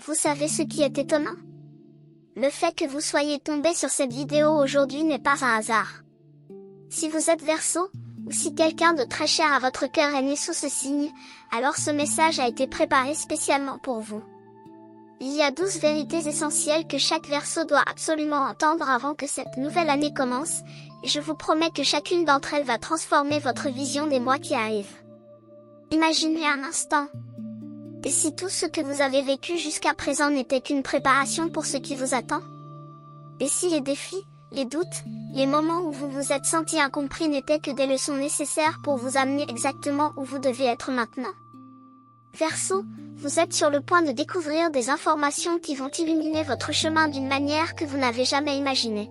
Vous savez ce qui est étonnant? Le fait que vous soyez tombé sur cette vidéo aujourd'hui n'est pas un hasard. Si vous êtes Verseau, ou si quelqu'un de très cher à votre cœur est né sous ce signe, alors ce message a été préparé spécialement pour vous. Il y a 12 vérités essentielles que chaque Verseau doit absolument entendre avant que cette nouvelle année commence, et je vous promets que chacune d'entre elles va transformer votre vision des mois qui arrivent. Imaginez un instant. Et si tout ce que vous avez vécu jusqu'à présent n'était qu'une préparation pour ce qui vous attend? Et si les défis, les doutes, les moments où vous vous êtes senti incompris n'étaient que des leçons nécessaires pour vous amener exactement où vous devez être maintenant? Verseau, vous êtes sur le point de découvrir des informations qui vont illuminer votre chemin d'une manière que vous n'avez jamais imaginée.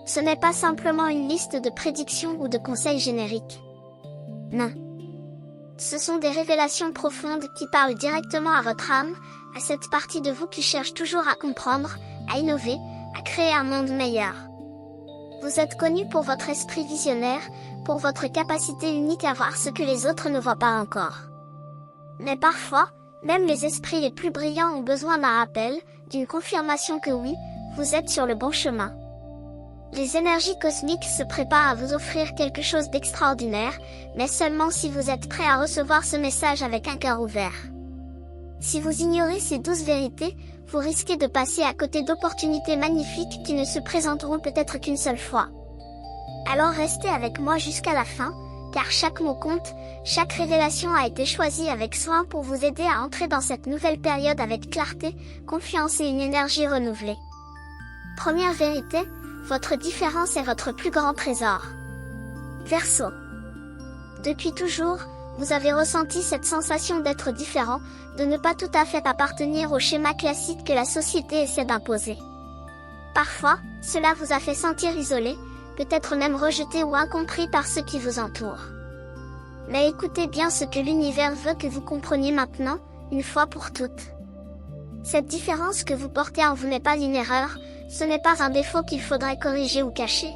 Ce n'est pas simplement une liste de prédictions ou de conseils génériques. Non. Ce sont des révélations profondes qui parlent directement à votre âme, à cette partie de vous qui cherche toujours à comprendre, à innover, à créer un monde meilleur. Vous êtes connu pour votre esprit visionnaire, pour votre capacité unique à voir ce que les autres ne voient pas encore. Mais parfois, même les esprits les plus brillants ont besoin d'un rappel, d'une confirmation que oui, vous êtes sur le bon chemin. Les énergies cosmiques se préparent à vous offrir quelque chose d'extraordinaire, mais seulement si vous êtes prêt à recevoir ce message avec un cœur ouvert. Si vous ignorez ces 12 vérités, vous risquez de passer à côté d'opportunités magnifiques qui ne se présenteront peut-être qu'une seule fois. Alors restez avec moi jusqu'à la fin, car chaque mot compte, chaque révélation a été choisie avec soin pour vous aider à entrer dans cette nouvelle période avec clarté, confiance et une énergie renouvelée. Première vérité, votre différence est votre plus grand trésor. Verseau. Depuis toujours, vous avez ressenti cette sensation d'être différent, de ne pas tout à fait appartenir au schéma classique que la société essaie d'imposer. Parfois, cela vous a fait sentir isolé, peut-être même rejeté ou incompris par ceux qui vous entourent. Mais écoutez bien ce que l'univers veut que vous compreniez maintenant, une fois pour toutes. Cette différence que vous portez en vous n'est pas une erreur, ce n'est pas un défaut qu'il faudrait corriger ou cacher.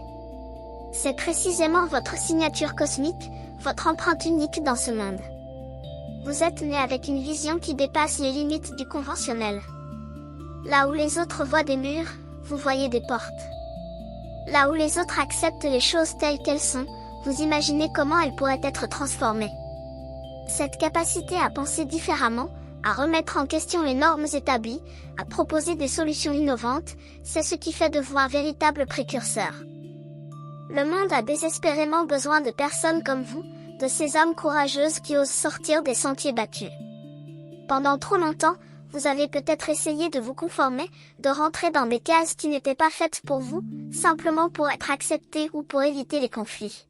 C'est précisément votre signature cosmique, votre empreinte unique dans ce monde. Vous êtes né avec une vision qui dépasse les limites du conventionnel. Là où les autres voient des murs, vous voyez des portes. Là où les autres acceptent les choses telles qu'elles sont, vous imaginez comment elles pourraient être transformées. Cette capacité à penser différemment, à remettre en question les normes établies, à proposer des solutions innovantes, c'est ce qui fait de vous un véritable précurseur. Le monde a désespérément besoin de personnes comme vous, de ces âmes courageuses qui osent sortir des sentiers battus. Pendant trop longtemps, vous avez peut-être essayé de vous conformer, de rentrer dans des cases qui n'étaient pas faites pour vous, simplement pour être accepté ou pour éviter les conflits.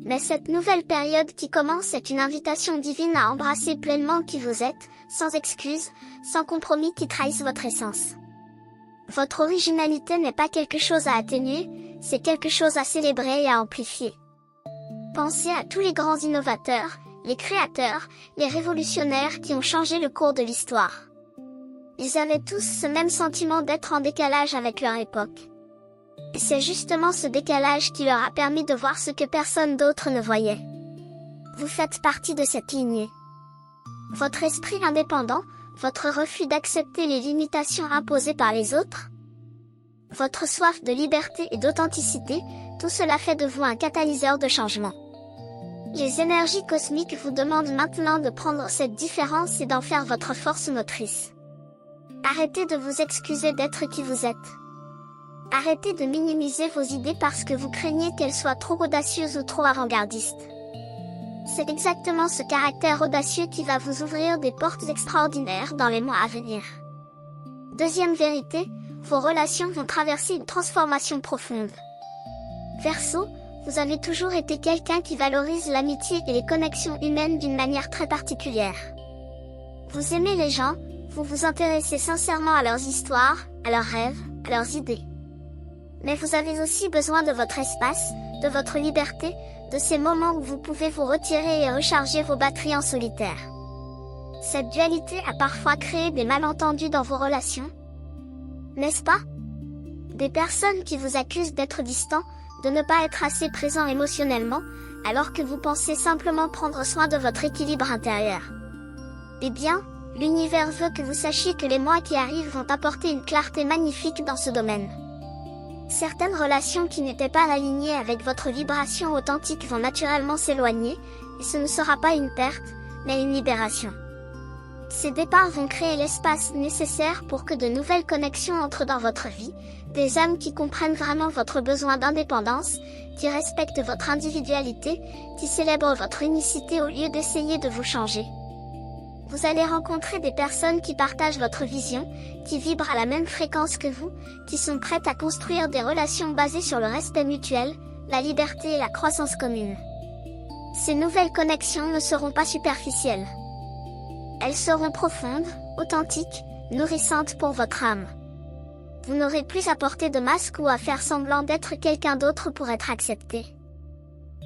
Mais cette nouvelle période qui commence est une invitation divine à embrasser pleinement qui vous êtes, sans excuses, sans compromis qui trahissent votre essence. Votre originalité n'est pas quelque chose à atténuer, c'est quelque chose à célébrer et à amplifier. Pensez à tous les grands innovateurs, les créateurs, les révolutionnaires qui ont changé le cours de l'histoire. Ils avaient tous ce même sentiment d'être en décalage avec leur époque. Et c'est justement ce décalage qui leur a permis de voir ce que personne d'autre ne voyait. Vous faites partie de cette lignée. Votre esprit indépendant, votre refus d'accepter les limitations imposées par les autres, votre soif de liberté et d'authenticité, tout cela fait de vous un catalyseur de changement. Les énergies cosmiques vous demandent maintenant de prendre cette différence et d'en faire votre force motrice. Arrêtez de vous excuser d'être qui vous êtes. Arrêtez de minimiser vos idées parce que vous craignez qu'elles soient trop audacieuses ou trop avant-gardistes. C'est exactement ce caractère audacieux qui va vous ouvrir des portes extraordinaires dans les mois à venir. Deuxième vérité, vos relations vont traverser une transformation profonde. Verseau, vous avez toujours été quelqu'un qui valorise l'amitié et les connexions humaines d'une manière très particulière. Vous aimez les gens, vous vous intéressez sincèrement à leurs histoires, à leurs rêves, à leurs idées. Mais vous avez aussi besoin de votre espace, de votre liberté, de ces moments où vous pouvez vous retirer et recharger vos batteries en solitaire. Cette dualité a parfois créé des malentendus dans vos relations, n'est-ce pas? Des personnes qui vous accusent d'être distant, de ne pas être assez présent émotionnellement, alors que vous pensez simplement prendre soin de votre équilibre intérieur. Eh bien, L'univers veut que vous sachiez que les mois qui arrivent vont apporter une clarté magnifique dans ce domaine. Certaines relations qui n'étaient pas alignées avec votre vibration authentique vont naturellement s'éloigner, et ce ne sera pas une perte, mais une libération. Ces départs vont créer l'espace nécessaire pour que de nouvelles connexions entrent dans votre vie, des âmes qui comprennent vraiment votre besoin d'indépendance, qui respectent votre individualité, qui célèbrent votre unicité au lieu d'essayer de vous changer. Vous allez rencontrer des personnes qui partagent votre vision, qui vibrent à la même fréquence que vous, qui sont prêtes à construire des relations basées sur le respect mutuel, la liberté et la croissance commune. Ces nouvelles connexions ne seront pas superficielles. Elles seront profondes, authentiques, nourrissantes pour votre âme. Vous n'aurez plus à porter de masque ou à faire semblant d'être quelqu'un d'autre pour être accepté.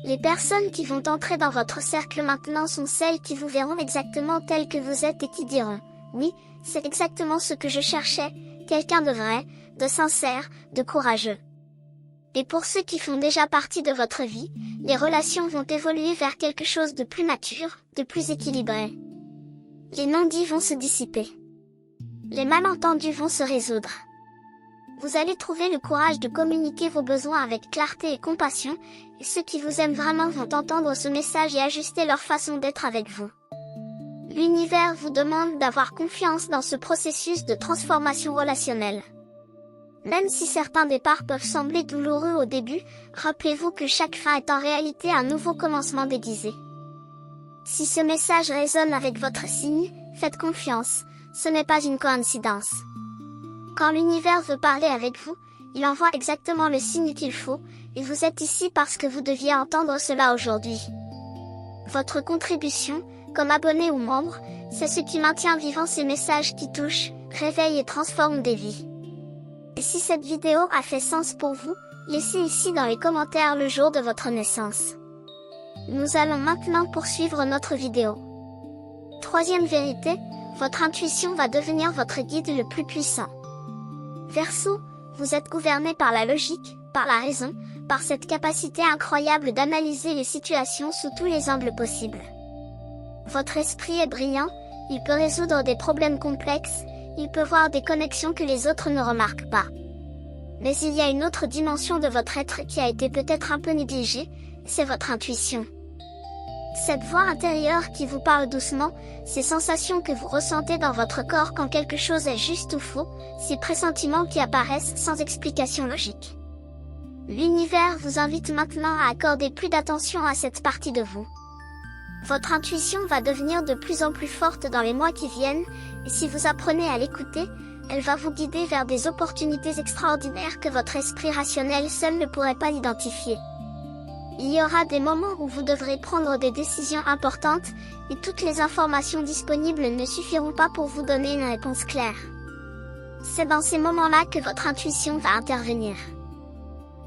Les personnes qui vont entrer dans votre cercle maintenant sont celles qui vous verront exactement tel que vous êtes et qui diront « Oui, c'est exactement ce que je cherchais, quelqu'un de vrai, de sincère, de courageux. » Et pour ceux qui font déjà partie de votre vie, les relations vont évoluer vers quelque chose de plus mature, de plus équilibré. Les non-dits vont se dissiper. Les malentendus vont se résoudre. Vous allez trouver le courage de communiquer vos besoins avec clarté et compassion, et ceux qui vous aiment vraiment vont entendre ce message et ajuster leur façon d'être avec vous. L'univers vous demande d'avoir confiance dans ce processus de transformation relationnelle. Même si certains départs peuvent sembler douloureux au début, rappelez-vous que chaque fin est en réalité un nouveau commencement déguisé. Si ce message résonne avec votre signe, faites confiance, ce n'est pas une coïncidence. Quand l'univers veut parler avec vous, il envoie exactement le signe qu'il faut, et vous êtes ici parce que vous deviez entendre cela aujourd'hui. Votre contribution, comme abonné ou membre, c'est ce qui maintient vivant ces messages qui touchent, réveillent et transforment des vies. Et si cette vidéo a fait sens pour vous, laissez ici dans les commentaires le jour de votre naissance. Nous allons maintenant poursuivre notre vidéo. Troisième vérité, votre intuition va devenir votre guide le plus puissant. Verseau, vous êtes gouverné par la logique, par la raison, par cette capacité incroyable d'analyser les situations sous tous les angles possibles. Votre esprit est brillant, il peut résoudre des problèmes complexes, il peut voir des connexions que les autres ne remarquent pas. Mais il y a une autre dimension de votre être qui a été peut-être un peu négligée, c'est votre intuition. Cette voix intérieure qui vous parle doucement, ces sensations que vous ressentez dans votre corps quand quelque chose est juste ou faux, ces pressentiments qui apparaissent sans explication logique. L'univers vous invite maintenant à accorder plus d'attention à cette partie de vous. Votre intuition va devenir de plus en plus forte dans les mois qui viennent, et si vous apprenez à l'écouter, elle va vous guider vers des opportunités extraordinaires que votre esprit rationnel seul ne pourrait pas identifier. Il y aura des moments où vous devrez prendre des décisions importantes, et toutes les informations disponibles ne suffiront pas pour vous donner une réponse claire. C'est dans ces moments-là que votre intuition va intervenir.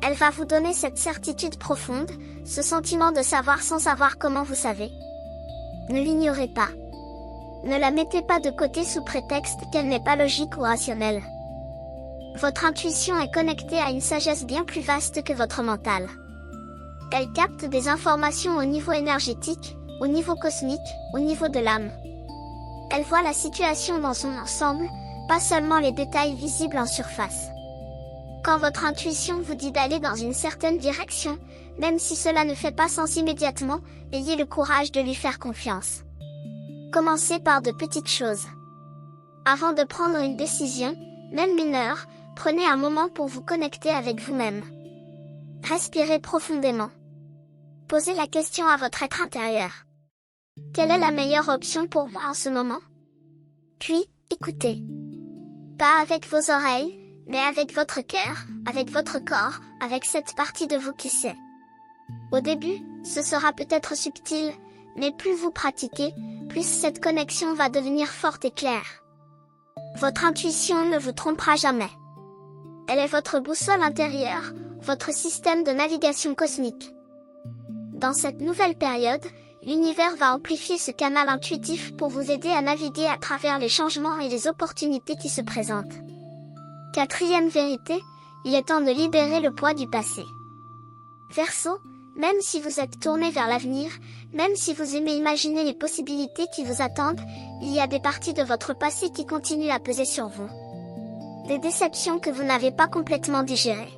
Elle va vous donner cette certitude profonde, ce sentiment de savoir sans savoir comment vous savez. Ne l'ignorez pas. Ne la mettez pas de côté sous prétexte qu'elle n'est pas logique ou rationnelle. Votre intuition est connectée à une sagesse bien plus vaste que votre mental. Elle capte des informations au niveau énergétique, au niveau cosmique, au niveau de l'âme. Elle voit la situation dans son ensemble, pas seulement les détails visibles en surface. Quand votre intuition vous dit d'aller dans une certaine direction, même si cela ne fait pas sens immédiatement, ayez le courage de lui faire confiance. Commencez par de petites choses. Avant de prendre une décision, même mineure, prenez un moment pour vous connecter avec vous-même. Respirez profondément. Posez la question à votre être intérieur. Quelle est la meilleure option pour moi en ce moment? Puis, écoutez. Pas avec vos oreilles, mais avec votre cœur, avec votre corps, avec cette partie de vous qui sait. Au début, ce sera peut-être subtil, mais plus vous pratiquez, plus cette connexion va devenir forte et claire. Votre intuition ne vous trompera jamais. Elle est votre boussole intérieure, votre système de navigation cosmique. Dans cette nouvelle période, l'univers va amplifier ce canal intuitif pour vous aider à naviguer à travers les changements et les opportunités qui se présentent. Quatrième vérité, il est temps de libérer le poids du passé. Verseau, même si vous êtes tourné vers l'avenir, même si vous aimez imaginer les possibilités qui vous attendent, il y a des parties de votre passé qui continuent à peser sur vous. Des déceptions que vous n'avez pas complètement digérées.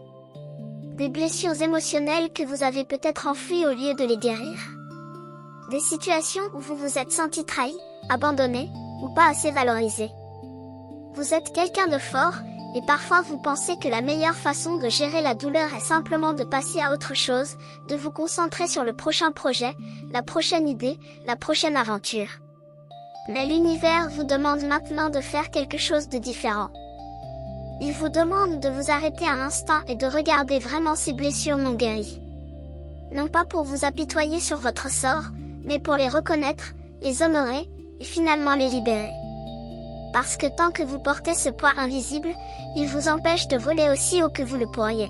Des blessures émotionnelles que vous avez peut-être enfouies au lieu de les guérir. Des situations où vous vous êtes senti trahi, abandonné, ou pas assez valorisé. Vous êtes quelqu'un de fort, et parfois vous pensez que la meilleure façon de gérer la douleur est simplement de passer à autre chose, de vous concentrer sur le prochain projet, la prochaine idée, la prochaine aventure. Mais l'univers vous demande maintenant de faire quelque chose de différent. Il vous demande de vous arrêter un instant et de regarder vraiment ces blessures non guéries. Non pas pour vous apitoyer sur votre sort, mais pour les reconnaître, les honorer, et finalement les libérer. Parce que tant que vous portez ce poids invisible, il vous empêche de voler aussi haut que vous le pourriez.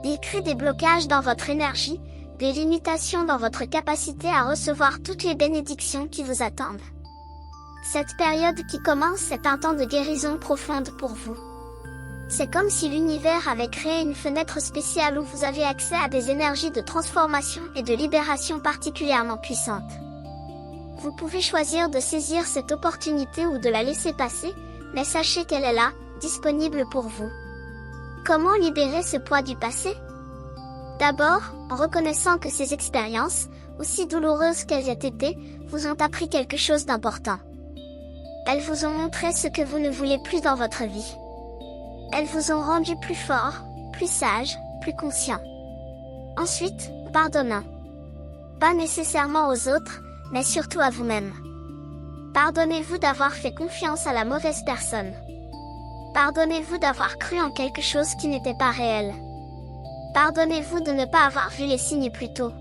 Il crée des blocages dans votre énergie, des limitations dans votre capacité à recevoir toutes les bénédictions qui vous attendent. Cette période qui commence est un temps de guérison profonde pour vous. C'est comme si l'univers avait créé une fenêtre spéciale où vous avez accès à des énergies de transformation et de libération particulièrement puissantes. Vous pouvez choisir de saisir cette opportunité ou de la laisser passer, mais sachez qu'elle est là, disponible pour vous. Comment libérer ce poids du passé? D'abord, en reconnaissant que ces expériences, aussi douloureuses qu'elles aient été, vous ont appris quelque chose d'important. Elles vous ont montré ce que vous ne voulez plus dans votre vie. Elles vous ont rendu plus fort, plus sage, plus conscient. Ensuite, pardonnez. Pas nécessairement aux autres, mais surtout à vous-même. Pardonnez-vous d'avoir fait confiance à la mauvaise personne. Pardonnez-vous d'avoir cru en quelque chose qui n'était pas réel. Pardonnez-vous de ne pas avoir vu les signes plus tôt.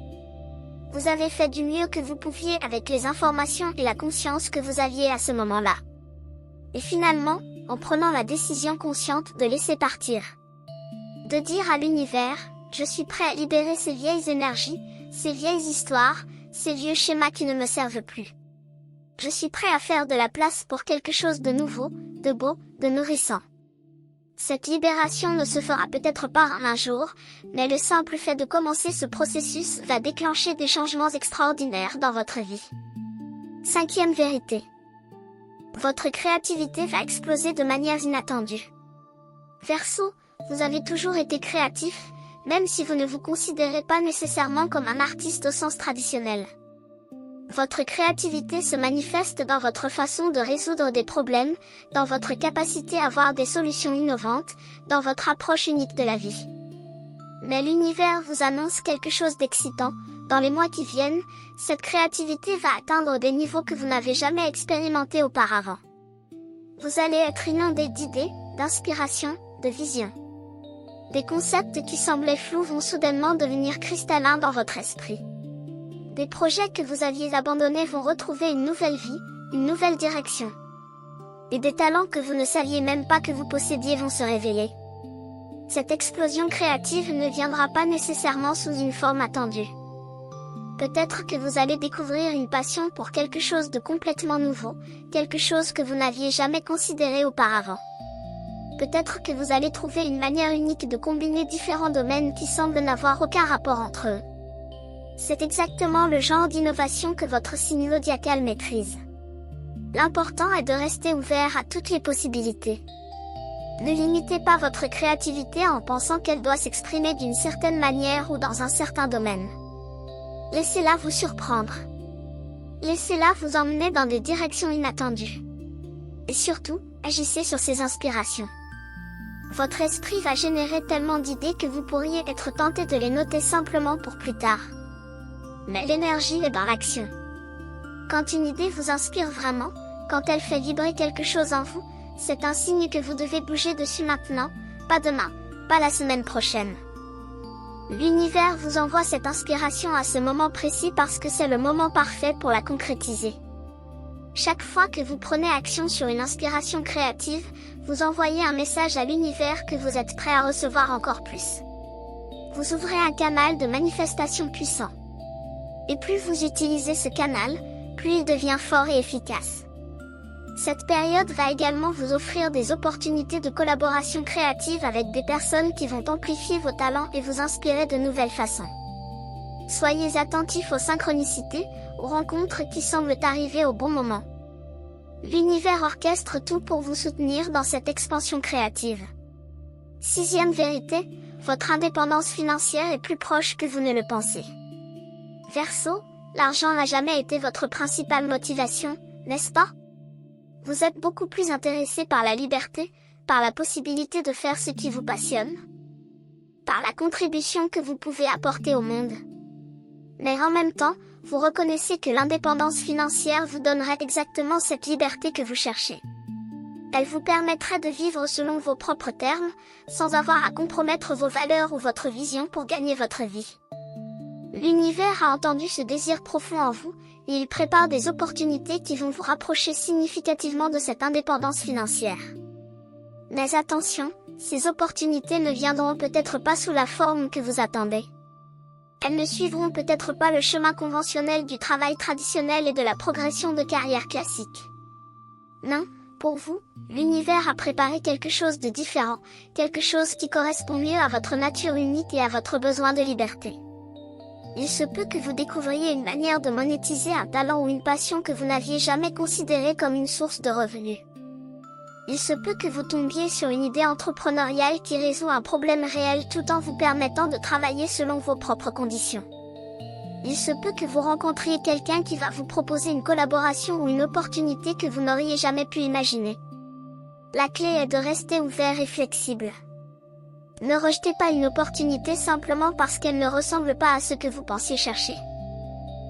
Vous avez fait du mieux que vous pouviez avec les informations et la conscience que vous aviez à ce moment-là. Et finalement, en prenant la décision consciente de laisser partir. De dire à l'univers, je suis prêt à libérer ces vieilles énergies, ces vieilles histoires, ces vieux schémas qui ne me servent plus. Je suis prêt à faire de la place pour quelque chose de nouveau, de beau, de nourrissant. Cette libération ne se fera peut-être pas en un jour, mais le simple fait de commencer ce processus va déclencher des changements extraordinaires dans votre vie. Cinquième vérité. Votre créativité va exploser de manière inattendue. Verseau, vous avez toujours été créatif, même si vous ne vous considérez pas nécessairement comme un artiste au sens traditionnel. Votre créativité se manifeste dans votre façon de résoudre des problèmes, dans votre capacité à voir des solutions innovantes, dans votre approche unique de la vie. Mais l'univers vous annonce quelque chose d'excitant. Dans les mois qui viennent, cette créativité va atteindre des niveaux que vous n'avez jamais expérimentés auparavant. Vous allez être inondé d'idées, d'inspiration, de visions. Des concepts qui semblaient flous vont soudainement devenir cristallins dans votre esprit. Des projets que vous aviez abandonnés vont retrouver une nouvelle vie, une nouvelle direction. Et des talents que vous ne saviez même pas que vous possédiez vont se réveiller. Cette explosion créative ne viendra pas nécessairement sous une forme attendue. Peut-être que vous allez découvrir une passion pour quelque chose de complètement nouveau, quelque chose que vous n'aviez jamais considéré auparavant. Peut-être que vous allez trouver une manière unique de combiner différents domaines qui semblent n'avoir aucun rapport entre eux. C'est exactement le genre d'innovation que votre signe zodiacal maîtrise. L'important est de rester ouvert à toutes les possibilités. Ne limitez pas votre créativité en pensant qu'elle doit s'exprimer d'une certaine manière ou dans un certain domaine. Laissez-la vous surprendre. Laissez-la vous emmener dans des directions inattendues. Et surtout, agissez sur ces inspirations. Votre esprit va générer tellement d'idées que vous pourriez être tenté de les noter simplement pour plus tard. Mais l'énergie est dans l'action. Quand une idée vous inspire vraiment, quand elle fait vibrer quelque chose en vous, c'est un signe que vous devez bouger dessus maintenant, pas demain, pas la semaine prochaine. L'univers vous envoie cette inspiration à ce moment précis parce que c'est le moment parfait pour la concrétiser. Chaque fois que vous prenez action sur une inspiration créative, vous envoyez un message à l'univers que vous êtes prêt à recevoir encore plus. Vous ouvrez un canal de manifestation puissant. Et plus vous utilisez ce canal, plus il devient fort et efficace. Cette période va également vous offrir des opportunités de collaboration créative avec des personnes qui vont amplifier vos talents et vous inspirer de nouvelles façons. Soyez attentifs aux synchronicités, aux rencontres qui semblent arriver au bon moment. L'univers orchestre tout pour vous soutenir dans cette expansion créative. Sixième vérité, votre indépendance financière est plus proche que vous ne le pensez. Verseau, l'argent n'a jamais été votre principale motivation, n'est-ce pas? Vous êtes beaucoup plus intéressé par la liberté, par la possibilité de faire ce qui vous passionne, par la contribution que vous pouvez apporter au monde. Mais en même temps, vous reconnaissez que l'indépendance financière vous donnerait exactement cette liberté que vous cherchez. Elle vous permettrait de vivre selon vos propres termes, sans avoir à compromettre vos valeurs ou votre vision pour gagner votre vie. L'univers a entendu ce désir profond en vous, et il prépare des opportunités qui vont vous rapprocher significativement de cette indépendance financière. Mais attention, ces opportunités ne viendront peut-être pas sous la forme que vous attendez. Elles ne suivront peut-être pas le chemin conventionnel du travail traditionnel et de la progression de carrière classique. Non, pour vous, l'univers a préparé quelque chose de différent, quelque chose qui correspond mieux à votre nature unique et à votre besoin de liberté. Il se peut que vous découvriez une manière de monétiser un talent ou une passion que vous n'aviez jamais considérée comme une source de revenus. Il se peut que vous tombiez sur une idée entrepreneuriale qui résout un problème réel tout en vous permettant de travailler selon vos propres conditions. Il se peut que vous rencontriez quelqu'un qui va vous proposer une collaboration ou une opportunité que vous n'auriez jamais pu imaginer. La clé est de rester ouvert et flexible. Ne rejetez pas une opportunité simplement parce qu'elle ne ressemble pas à ce que vous pensiez chercher.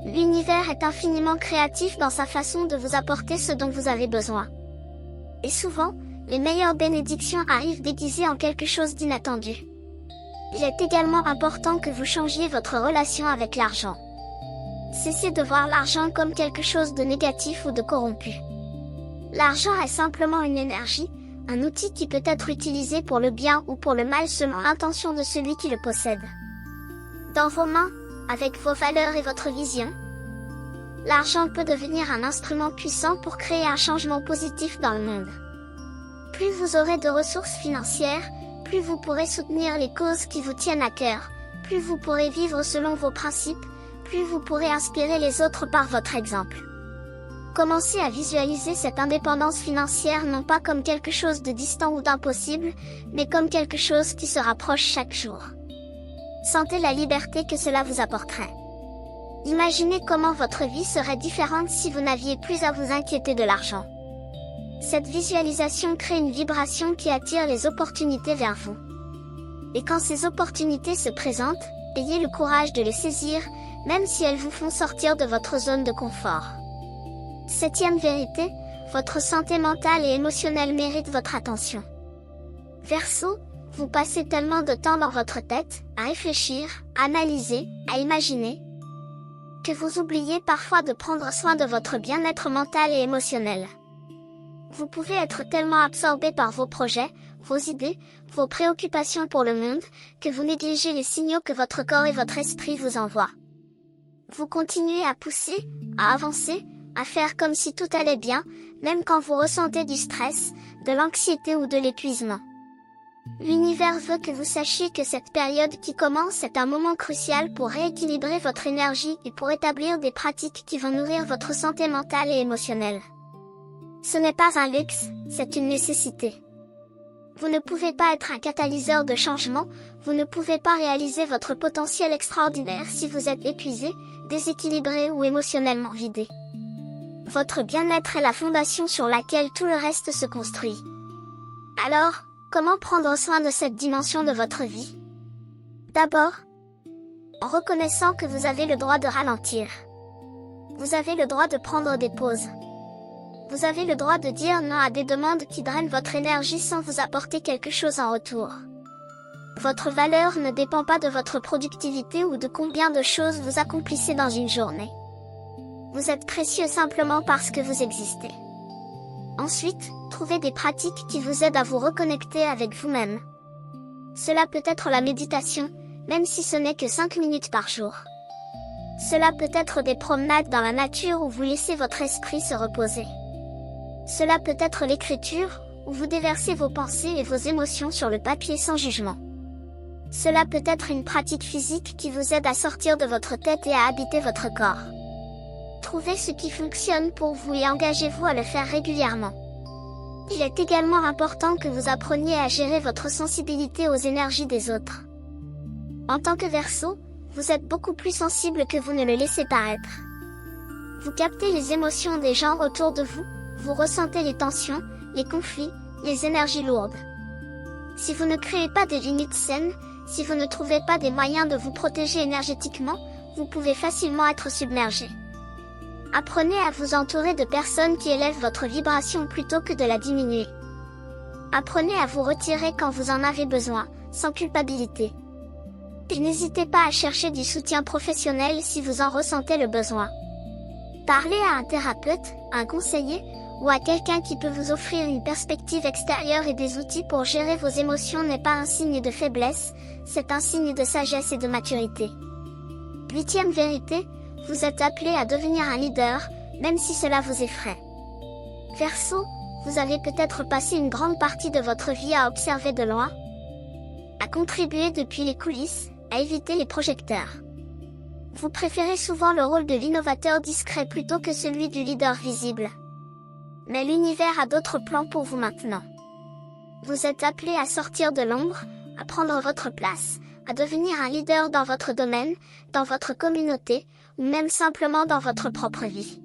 L'univers est infiniment créatif dans sa façon de vous apporter ce dont vous avez besoin. Et souvent, les meilleures bénédictions arrivent déguisées en quelque chose d'inattendu. Il est également important que vous changiez votre relation avec l'argent. Cessez de voir l'argent comme quelque chose de négatif ou de corrompu. L'argent est simplement une énergie, un outil qui peut être utilisé pour le bien ou pour le mal selon l'intention de celui qui le possède. Dans vos mains, avec vos valeurs et votre vision, l'argent peut devenir un instrument puissant pour créer un changement positif dans le monde. Plus vous aurez de ressources financières, plus vous pourrez soutenir les causes qui vous tiennent à cœur, plus vous pourrez vivre selon vos principes, plus vous pourrez inspirer les autres par votre exemple. Commencez à visualiser cette indépendance financière non pas comme quelque chose de distant ou d'impossible, mais comme quelque chose qui se rapproche chaque jour. Sentez la liberté que cela vous apporterait. Imaginez comment votre vie serait différente si vous n'aviez plus à vous inquiéter de l'argent. Cette visualisation crée une vibration qui attire les opportunités vers vous. Et quand ces opportunités se présentent, ayez le courage de les saisir, même si elles vous font sortir de votre zone de confort. Septième vérité, votre santé mentale et émotionnelle mérite votre attention. Verseau, vous passez tellement de temps dans votre tête, à réfléchir, à analyser, à imaginer, que vous oubliez parfois de prendre soin de votre bien-être mental et émotionnel. Vous pouvez être tellement absorbé par vos projets, vos idées, vos préoccupations pour le monde, que vous négligez les signaux que votre corps et votre esprit vous envoient. Vous continuez à pousser, à avancer, à faire comme si tout allait bien, même quand vous ressentez du stress, de l'anxiété ou de l'épuisement. L'univers veut que vous sachiez que cette période qui commence est un moment crucial pour rééquilibrer votre énergie et pour établir des pratiques qui vont nourrir votre santé mentale et émotionnelle. Ce n'est pas un luxe, c'est une nécessité. Vous ne pouvez pas être un catalyseur de changement, vous ne pouvez pas réaliser votre potentiel extraordinaire si vous êtes épuisé, déséquilibré ou émotionnellement vidé. Votre bien-être est la fondation sur laquelle tout le reste se construit. Alors, comment prendre soin de cette dimension de votre vie? D'abord, en reconnaissant que vous avez le droit de ralentir. Vous avez le droit de prendre des pauses. Vous avez le droit de dire non à des demandes qui drainent votre énergie sans vous apporter quelque chose en retour. Votre valeur ne dépend pas de votre productivité ou de combien de choses vous accomplissez dans une journée. Vous êtes précieux simplement parce que vous existez. Ensuite, trouvez des pratiques qui vous aident à vous reconnecter avec vous-même. Cela peut être la méditation, même si ce n'est que 5 minutes par jour. Cela peut être des promenades dans la nature où vous laissez votre esprit se reposer. Cela peut être l'écriture, où vous déversez vos pensées et vos émotions sur le papier sans jugement. Cela peut être une pratique physique qui vous aide à sortir de votre tête et à habiter votre corps. Trouvez ce qui fonctionne pour vous et engagez-vous à le faire régulièrement. Il est également important que vous appreniez à gérer votre sensibilité aux énergies des autres. En tant que Verseau, vous êtes beaucoup plus sensible que vous ne le laissez paraître. Vous captez les émotions des gens autour de vous, vous ressentez les tensions, les conflits, les énergies lourdes. Si vous ne créez pas des limites saines, si vous ne trouvez pas des moyens de vous protéger énergétiquement, vous pouvez facilement être submergé. Apprenez à vous entourer de personnes qui élèvent votre vibration plutôt que de la diminuer. Apprenez à vous retirer quand vous en avez besoin, sans culpabilité. Et n'hésitez pas à chercher du soutien professionnel si vous en ressentez le besoin. Parler à un thérapeute, un conseiller, ou à quelqu'un qui peut vous offrir une perspective extérieure et des outils pour gérer vos émotions n'est pas un signe de faiblesse, c'est un signe de sagesse et de maturité. 8e vérité, vous êtes appelé à devenir un leader, même si cela vous effraie. Verseau, vous avez peut-être passé une grande partie de votre vie à observer de loin, à contribuer depuis les coulisses, à éviter les projecteurs. Vous préférez souvent le rôle de l'innovateur discret plutôt que celui du leader visible. Mais l'univers a d'autres plans pour vous maintenant. Vous êtes appelé à sortir de l'ombre, à prendre votre place, à devenir un leader dans votre domaine, dans votre communauté, ou même simplement dans votre propre vie.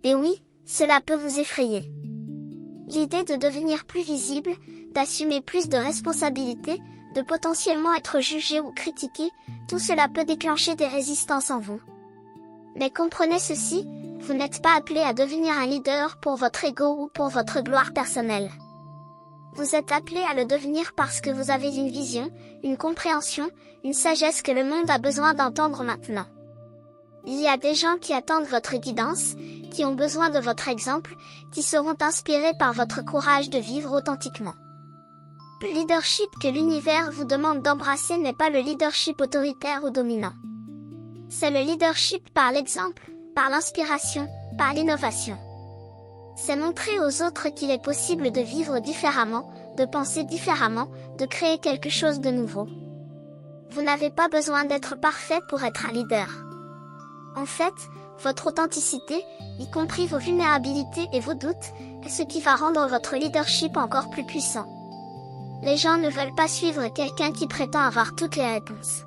Et oui, cela peut vous effrayer. L'idée de devenir plus visible, d'assumer plus de responsabilités, de potentiellement être jugé ou critiqué, tout cela peut déclencher des résistances en vous. Mais comprenez ceci, vous n'êtes pas appelé à devenir un leader pour votre ego ou pour votre gloire personnelle. Vous êtes appelé à le devenir parce que vous avez une vision, une compréhension, une sagesse que le monde a besoin d'entendre maintenant. Il y a des gens qui attendent votre guidance, qui ont besoin de votre exemple, qui seront inspirés par votre courage de vivre authentiquement. Le leadership que l'univers vous demande d'embrasser n'est pas le leadership autoritaire ou dominant. C'est le leadership par l'exemple, par l'inspiration, par l'innovation. C'est montrer aux autres qu'il est possible de vivre différemment, de penser différemment, de créer quelque chose de nouveau. Vous n'avez pas besoin d'être parfait pour être un leader. En fait, votre authenticité, y compris vos vulnérabilités et vos doutes, est ce qui va rendre votre leadership encore plus puissant. Les gens ne veulent pas suivre quelqu'un qui prétend avoir toutes les réponses.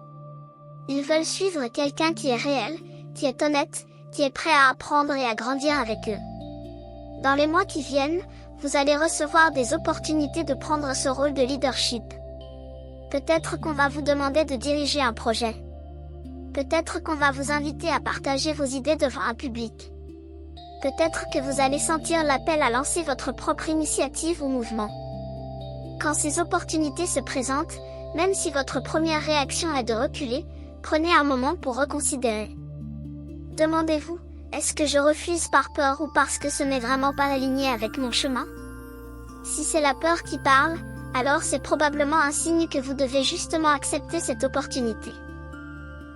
Ils veulent suivre quelqu'un qui est réel, qui est honnête, qui est prêt à apprendre et à grandir avec eux. Dans les mois qui viennent, vous allez recevoir des opportunités de prendre ce rôle de leadership. Peut-être qu'on va vous demander de diriger un projet. Peut-être qu'on va vous inviter à partager vos idées devant un public. Peut-être que vous allez sentir l'appel à lancer votre propre initiative ou mouvement. Quand ces opportunités se présentent, même si votre première réaction est de reculer, prenez un moment pour reconsidérer. Demandez-vous, est-ce que je refuse par peur ou parce que ce n'est vraiment pas aligné avec mon chemin? Si c'est la peur qui parle, alors c'est probablement un signe que vous devez justement accepter cette opportunité.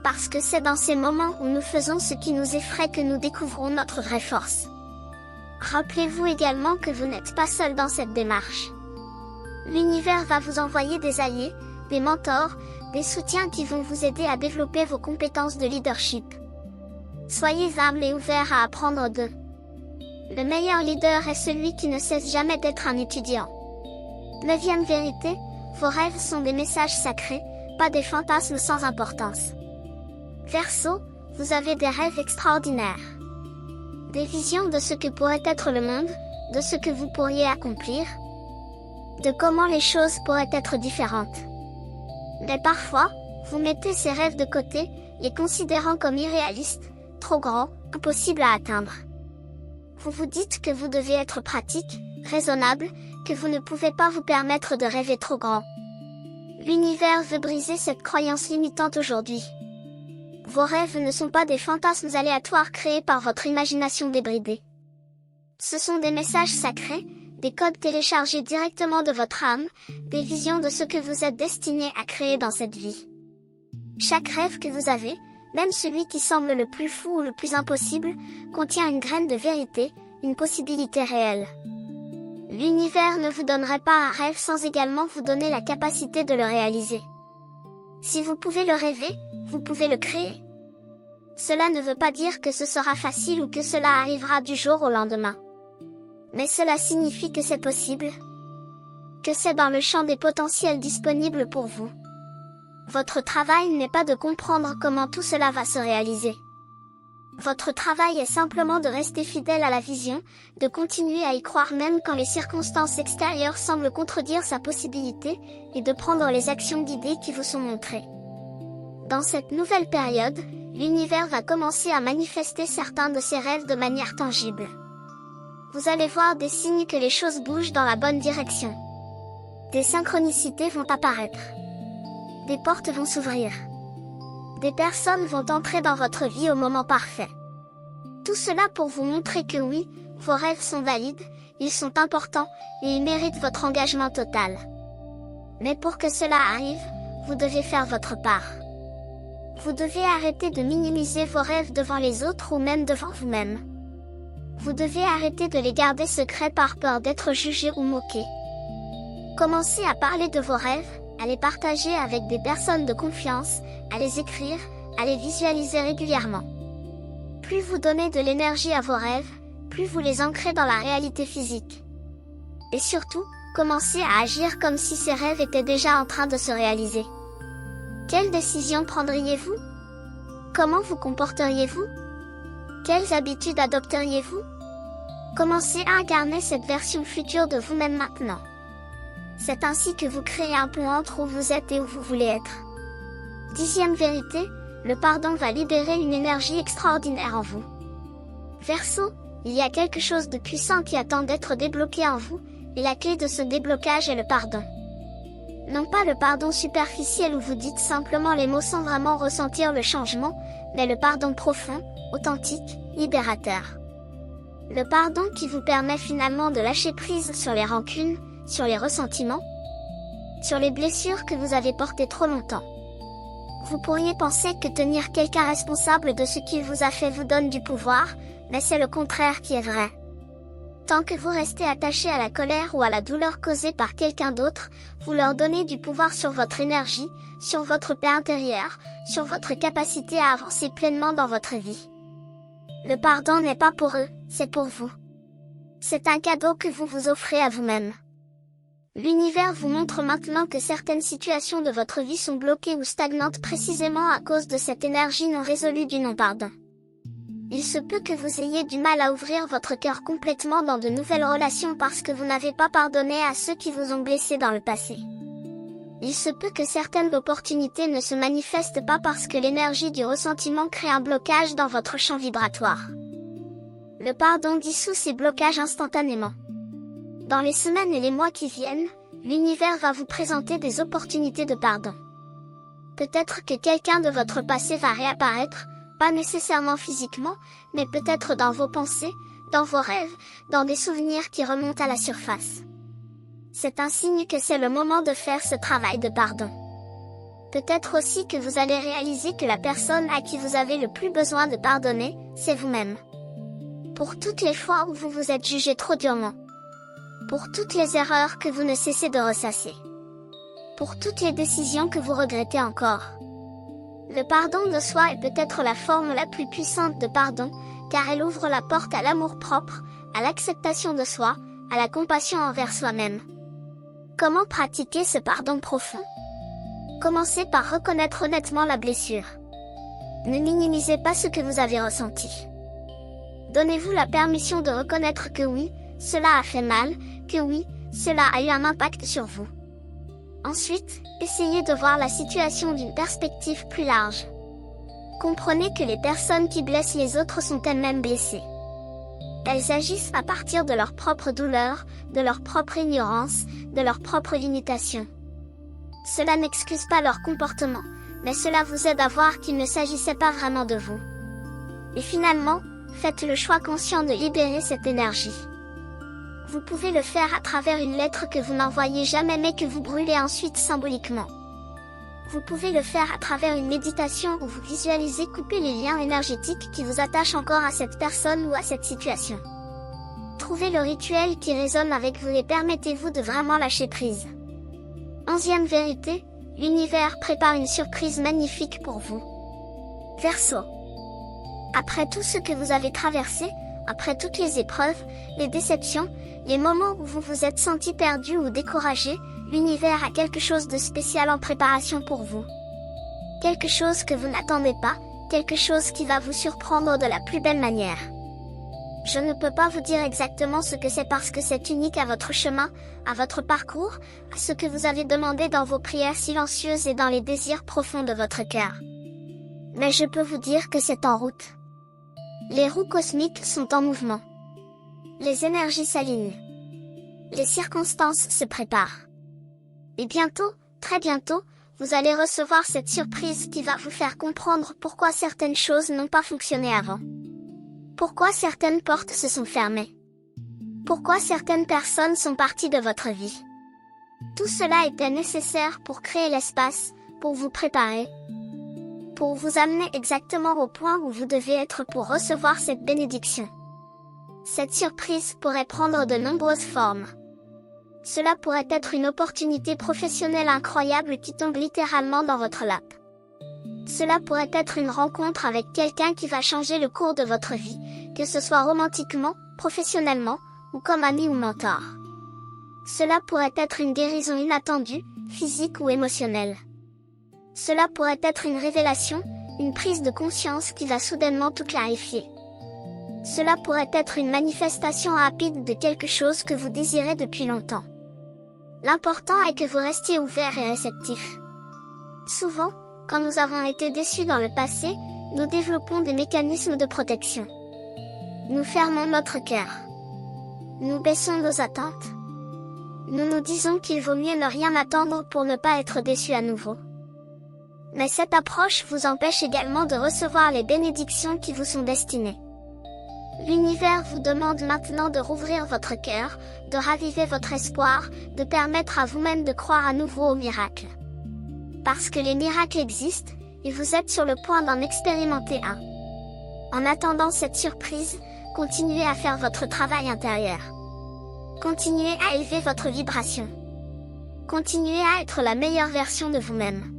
Parce que c'est dans ces moments où nous faisons ce qui nous effraie que nous découvrons notre vraie force. Rappelez-vous également que vous n'êtes pas seul dans cette démarche. L'univers va vous envoyer des alliés, des mentors, des soutiens qui vont vous aider à développer vos compétences de leadership. Soyez humble et ouvert à apprendre d'eux. Le meilleur leader est celui qui ne cesse jamais d'être un étudiant. 9e vérité, vos rêves sont des messages sacrés, pas des fantasmes sans importance. Verseau, vous avez des rêves extraordinaires. Des visions de ce que pourrait être le monde, de ce que vous pourriez accomplir, de comment les choses pourraient être différentes. Mais parfois, vous mettez ces rêves de côté, les considérant comme irréalistes, trop grands, impossibles à atteindre. Vous vous dites que vous devez être pratique, raisonnable, que vous ne pouvez pas vous permettre de rêver trop grand. L'univers veut briser cette croyance limitante aujourd'hui. Vos rêves ne sont pas des fantasmes aléatoires créés par votre imagination débridée. Ce sont des messages sacrés, des codes téléchargés directement de votre âme, des visions de ce que vous êtes destiné à créer dans cette vie. Chaque rêve que vous avez, même celui qui semble le plus fou ou le plus impossible, contient une graine de vérité, une possibilité réelle. L'univers ne vous donnerait pas un rêve sans également vous donner la capacité de le réaliser. Si vous pouvez le rêver, vous pouvez le créer. Cela ne veut pas dire que ce sera facile ou que cela arrivera du jour au lendemain. Mais cela signifie que c'est possible, que c'est dans le champ des potentiels disponibles pour vous. Votre travail n'est pas de comprendre comment tout cela va se réaliser. Votre travail est simplement de rester fidèle à la vision, de continuer à y croire même quand les circonstances extérieures semblent contredire sa possibilité, et de prendre les actions guidées qui vous sont montrées. Dans cette nouvelle période, l'univers va commencer à manifester certains de ses rêves de manière tangible. Vous allez voir des signes que les choses bougent dans la bonne direction. Des synchronicités vont apparaître. Des portes vont s'ouvrir. Des personnes vont entrer dans votre vie au moment parfait. Tout cela pour vous montrer que oui, vos rêves sont valides, ils sont importants, et ils méritent votre engagement total. Mais pour que cela arrive, vous devez faire votre part. Vous devez arrêter de minimiser vos rêves devant les autres ou même devant vous-même. Vous devez arrêter de les garder secrets par peur d'être jugé ou moqué. Commencez à parler de vos rêves, à les partager avec des personnes de confiance, à les écrire, à les visualiser régulièrement. Plus vous donnez de l'énergie à vos rêves, plus vous les ancrez dans la réalité physique. Et surtout, commencez à agir comme si ces rêves étaient déjà en train de se réaliser. Quelles décisions prendriez-vous? Comment vous comporteriez-vous? Quelles habitudes adopteriez-vous? Commencez à incarner cette version future de vous-même maintenant. C'est ainsi que vous créez un pont entre où vous êtes et où vous voulez être. 10e vérité, le pardon va libérer une énergie extraordinaire en vous. Verseau, il y a quelque chose de puissant qui attend d'être débloqué en vous, et la clé de ce déblocage est le pardon. Non pas le pardon superficiel où vous dites simplement les mots sans vraiment ressentir le changement, mais le pardon profond, authentique, libérateur. Le pardon qui vous permet finalement de lâcher prise sur les rancunes, sur les ressentiments, sur les blessures que vous avez portées trop longtemps. Vous pourriez penser que tenir quelqu'un responsable de ce qu'il vous a fait vous donne du pouvoir, mais c'est le contraire qui est vrai. Tant que vous restez attaché à la colère ou à la douleur causée par quelqu'un d'autre, vous leur donnez du pouvoir sur votre énergie, sur votre paix intérieure, sur votre capacité à avancer pleinement dans votre vie. Le pardon n'est pas pour eux, c'est pour vous. C'est un cadeau que vous vous offrez à vous-même. L'univers vous montre maintenant que certaines situations de votre vie sont bloquées ou stagnantes précisément à cause de cette énergie non résolue du non-pardon. Il se peut que vous ayez du mal à ouvrir votre cœur complètement dans de nouvelles relations parce que vous n'avez pas pardonné à ceux qui vous ont blessé dans le passé. Il se peut que certaines opportunités ne se manifestent pas parce que l'énergie du ressentiment crée un blocage dans votre champ vibratoire. Le pardon dissout ces blocages instantanément. Dans les semaines et les mois qui viennent, l'univers va vous présenter des opportunités de pardon. Peut-être que quelqu'un de votre passé va réapparaître, pas nécessairement physiquement, mais peut-être dans vos pensées, dans vos rêves, dans des souvenirs qui remontent à la surface. C'est un signe que c'est le moment de faire ce travail de pardon. Peut-être aussi que vous allez réaliser que la personne à qui vous avez le plus besoin de pardonner, c'est vous-même. Pour toutes les fois où vous vous êtes jugé trop durement. Pour toutes les erreurs que vous ne cessez de ressasser. Pour toutes les décisions que vous regrettez encore. Le pardon de soi est peut-être la forme la plus puissante de pardon, car elle ouvre la porte à l'amour-propre, à l'acceptation de soi, à la compassion envers soi-même. Comment pratiquer ce pardon profond? Commencez par reconnaître honnêtement la blessure. Ne minimisez pas ce que vous avez ressenti. Donnez-vous la permission de reconnaître que oui, cela a fait mal, que oui, cela a eu un impact sur vous. Ensuite, essayez de voir la situation d'une perspective plus large. Comprenez que les personnes qui blessent les autres sont elles-mêmes blessées. Elles agissent à partir de leur propre douleur, de leur propre ignorance, de leurs propres limitations. Cela n'excuse pas leur comportement, mais cela vous aide à voir qu'il ne s'agissait pas vraiment de vous. Et finalement, faites le choix conscient de libérer cette énergie. Vous pouvez le faire à travers une lettre que vous n'envoyez jamais mais que vous brûlez ensuite symboliquement. Vous pouvez le faire à travers une méditation où vous visualisez couper les liens énergétiques qui vous attachent encore à cette personne ou à cette situation. Trouvez le rituel qui résonne avec vous et permettez-vous de vraiment lâcher prise. 11e vérité, l'univers prépare une surprise magnifique pour vous. Verseau. Après tout ce que vous avez traversé, après toutes les épreuves, les déceptions, les moments où vous vous êtes senti perdu ou découragé, l'univers a quelque chose de spécial en préparation pour vous. Quelque chose que vous n'attendez pas, quelque chose qui va vous surprendre de la plus belle manière. Je ne peux pas vous dire exactement ce que c'est parce que c'est unique à votre chemin, à votre parcours, à ce que vous avez demandé dans vos prières silencieuses et dans les désirs profonds de votre cœur. Mais je peux vous dire que c'est en route. Les roues cosmiques sont en mouvement. Les énergies s'alignent. Les circonstances se préparent. Et bientôt, très bientôt, vous allez recevoir cette surprise qui va vous faire comprendre pourquoi certaines choses n'ont pas fonctionné avant. Pourquoi certaines portes se sont fermées. Pourquoi certaines personnes sont parties de votre vie. Tout cela était nécessaire pour créer l'espace, pour vous préparer, pour vous amener exactement au point où vous devez être pour recevoir cette bénédiction. Cette surprise pourrait prendre de nombreuses formes. Cela pourrait être une opportunité professionnelle incroyable qui tombe littéralement dans votre lap. Cela pourrait être une rencontre avec quelqu'un qui va changer le cours de votre vie, que ce soit romantiquement, professionnellement, ou comme ami ou mentor. Cela pourrait être une guérison inattendue, physique ou émotionnelle. Cela pourrait être une révélation, une prise de conscience qui va soudainement tout clarifier. Cela pourrait être une manifestation rapide de quelque chose que vous désirez depuis longtemps. L'important est que vous restiez ouvert et réceptif. Souvent, quand nous avons été déçus dans le passé, nous développons des mécanismes de protection. Nous fermons notre cœur. Nous baissons nos attentes. Nous nous disons qu'il vaut mieux ne rien attendre pour ne pas être déçus à nouveau. Mais cette approche vous empêche également de recevoir les bénédictions qui vous sont destinées. L'univers vous demande maintenant de rouvrir votre cœur, de raviver votre espoir, de permettre à vous-même de croire à nouveau aux miracles. Parce que les miracles existent, et vous êtes sur le point d'en expérimenter un. En attendant cette surprise, continuez à faire votre travail intérieur. Continuez à élever votre vibration. Continuez à être la meilleure version de vous-même.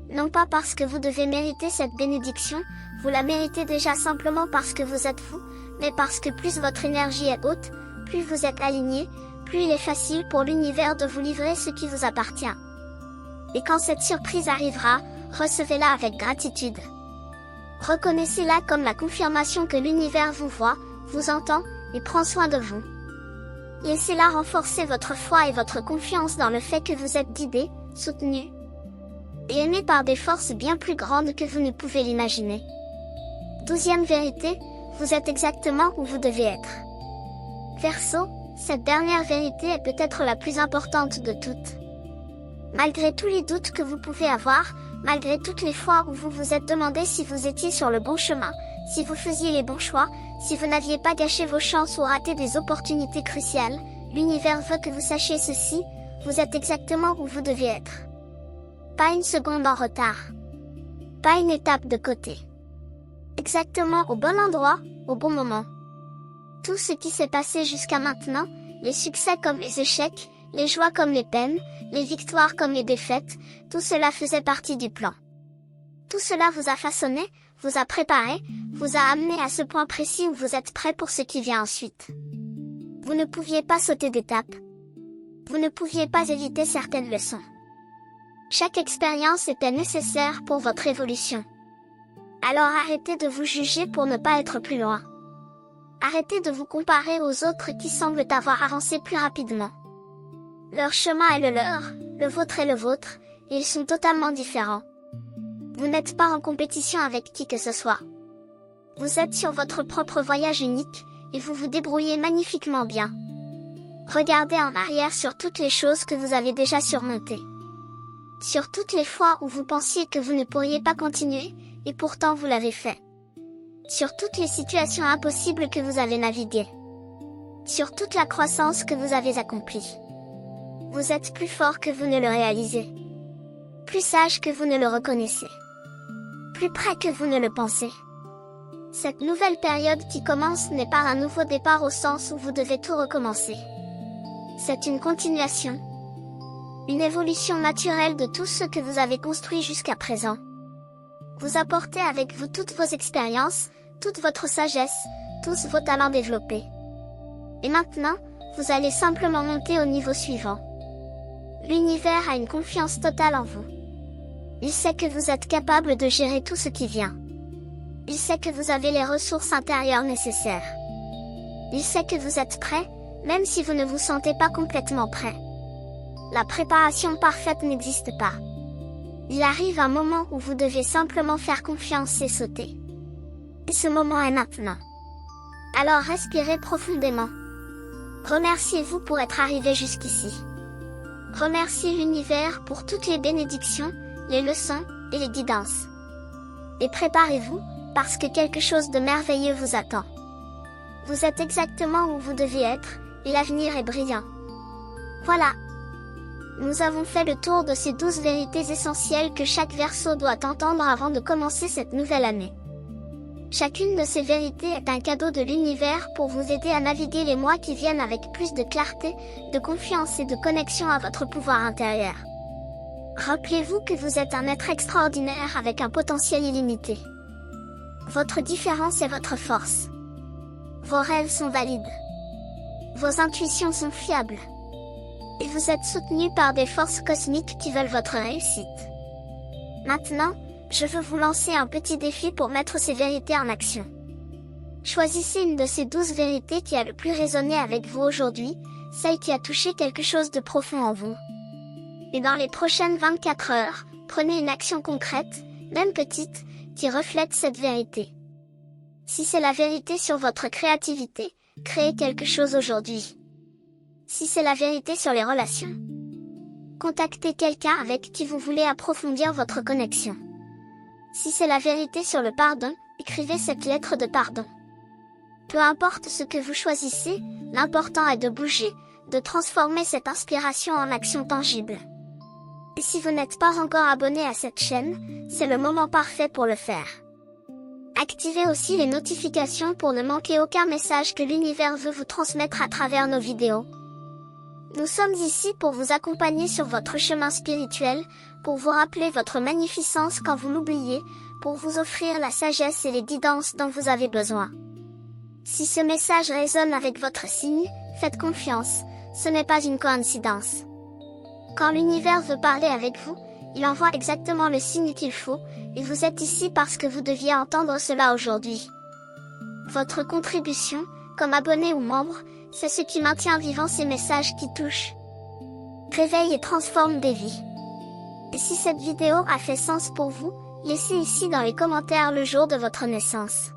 Non pas parce que vous devez mériter cette bénédiction, vous la méritez déjà simplement parce que vous êtes vous, mais parce que plus votre énergie est haute, plus vous êtes aligné, plus il est facile pour l'univers de vous livrer ce qui vous appartient. Et quand cette surprise arrivera, recevez-la avec gratitude. Reconnaissez-la comme la confirmation que l'univers vous voit, vous entend, et prend soin de vous. Laissez-la renforcer votre foi et votre confiance dans le fait que vous êtes guidé, soutenu, et aimé par des forces bien plus grandes que vous ne pouvez l'imaginer. 12e vérité, vous êtes exactement où vous devez être. Verseau, cette dernière vérité est peut-être la plus importante de toutes. Malgré tous les doutes que vous pouvez avoir, malgré toutes les fois où vous vous êtes demandé si vous étiez sur le bon chemin, si vous faisiez les bons choix, si vous n'aviez pas gâché vos chances ou raté des opportunités cruciales, l'univers veut que vous sachiez ceci, vous êtes exactement où vous devez être. Pas une seconde en retard. Pas une étape de côté. Exactement au bon endroit, au bon moment. Tout ce qui s'est passé jusqu'à maintenant, les succès comme les échecs, les joies comme les peines, les victoires comme les défaites, tout cela faisait partie du plan. Tout cela vous a façonné, vous a préparé, vous a amené à ce point précis où vous êtes prêt pour ce qui vient ensuite. Vous ne pouviez pas sauter d'étape. Vous ne pouviez pas éviter certaines leçons. Chaque expérience était nécessaire pour votre évolution. Alors arrêtez de vous juger pour ne pas être plus loin. Arrêtez de vous comparer aux autres qui semblent avoir avancé plus rapidement. Leur chemin est le leur, le vôtre est le vôtre, et ils sont totalement différents. Vous n'êtes pas en compétition avec qui que ce soit. Vous êtes sur votre propre voyage unique, et vous vous débrouillez magnifiquement bien. Regardez en arrière sur toutes les choses que vous avez déjà surmontées. Sur toutes les fois où vous pensiez que vous ne pourriez pas continuer, et pourtant vous l'avez fait. Sur toutes les situations impossibles que vous avez naviguées. Sur toute la croissance que vous avez accomplie. Vous êtes plus fort que vous ne le réalisez. Plus sage que vous ne le reconnaissez. Plus près que vous ne le pensez. Cette nouvelle période qui commence n'est pas un nouveau départ au sens où vous devez tout recommencer. C'est une continuation. Une évolution naturelle de tout ce que vous avez construit jusqu'à présent. Vous apportez avec vous toutes vos expériences, toute votre sagesse, tous vos talents développés. Et maintenant, vous allez simplement monter au niveau suivant. L'univers a une confiance totale en vous. Il sait que vous êtes capable de gérer tout ce qui vient. Il sait que vous avez les ressources intérieures nécessaires. Il sait que vous êtes prêt, même si vous ne vous sentez pas complètement prêt. La préparation parfaite n'existe pas. Il arrive un moment où vous devez simplement faire confiance et sauter. Et ce moment est maintenant. Alors respirez profondément. Remerciez-vous pour être arrivé jusqu'ici. Remerciez l'univers pour toutes les bénédictions, les leçons et les guidances. Et préparez-vous, parce que quelque chose de merveilleux vous attend. Vous êtes exactement où vous devez être, et l'avenir est brillant. Voilà. Nous avons fait le tour de ces 12 vérités essentielles que chaque Verseau doit entendre avant de commencer cette nouvelle année. Chacune de ces vérités est un cadeau de l'univers pour vous aider à naviguer les mois qui viennent avec plus de clarté, de confiance et de connexion à votre pouvoir intérieur. Rappelez-vous que vous êtes un être extraordinaire avec un potentiel illimité. Votre différence est votre force. Vos rêves sont valides. Vos intuitions sont fiables. Et vous êtes soutenu par des forces cosmiques qui veulent votre réussite. Maintenant, je veux vous lancer un petit défi pour mettre ces vérités en action. Choisissez une de ces 12 vérités qui a le plus résonné avec vous aujourd'hui, celle qui a touché quelque chose de profond en vous. Et dans les prochaines 24 heures, prenez une action concrète, même petite, qui reflète cette vérité. Si c'est la vérité sur votre créativité, créez quelque chose aujourd'hui. Si c'est la vérité sur les relations, contactez quelqu'un avec qui vous voulez approfondir votre connexion. Si c'est la vérité sur le pardon, écrivez cette lettre de pardon. Peu importe ce que vous choisissez, l'important est de bouger, de transformer cette inspiration en action tangible. Et si vous n'êtes pas encore abonné à cette chaîne, c'est le moment parfait pour le faire. Activez aussi les notifications pour ne manquer aucun message que l'univers veut vous transmettre à travers nos vidéos. Nous sommes ici pour vous accompagner sur votre chemin spirituel, pour vous rappeler votre magnificence quand vous l'oubliez, pour vous offrir la sagesse et les guidances dont vous avez besoin. Si ce message résonne avec votre signe, faites confiance, ce n'est pas une coïncidence. Quand l'univers veut parler avec vous, il envoie exactement le signe qu'il faut, et vous êtes ici parce que vous deviez entendre cela aujourd'hui. Votre contribution, comme abonné ou membre, c'est ce qui maintient vivant ces messages qui touchent, réveillent et transforment des vies. Et si cette vidéo a fait sens pour vous, laissez ici dans les commentaires le jour de votre naissance.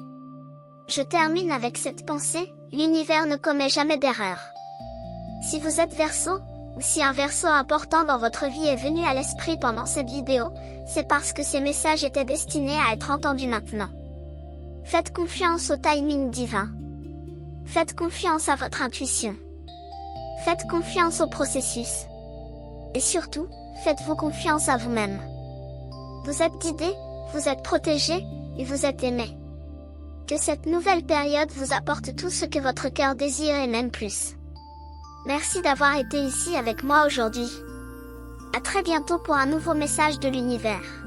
Je termine avec cette pensée, l'univers ne commet jamais d'erreur. Si vous êtes Verseau, ou si un Verseau important dans votre vie est venu à l'esprit pendant cette vidéo, c'est parce que ces messages étaient destinés à être entendus maintenant. Faites confiance au timing divin. Faites confiance à votre intuition. Faites confiance au processus. Et surtout, faites-vous confiance à vous-même. Vous êtes guidé, vous êtes protégé, et vous êtes aimé. Que cette nouvelle période vous apporte tout ce que votre cœur désire et même plus. Merci d'avoir été ici avec moi aujourd'hui. À très bientôt pour un nouveau message de l'univers.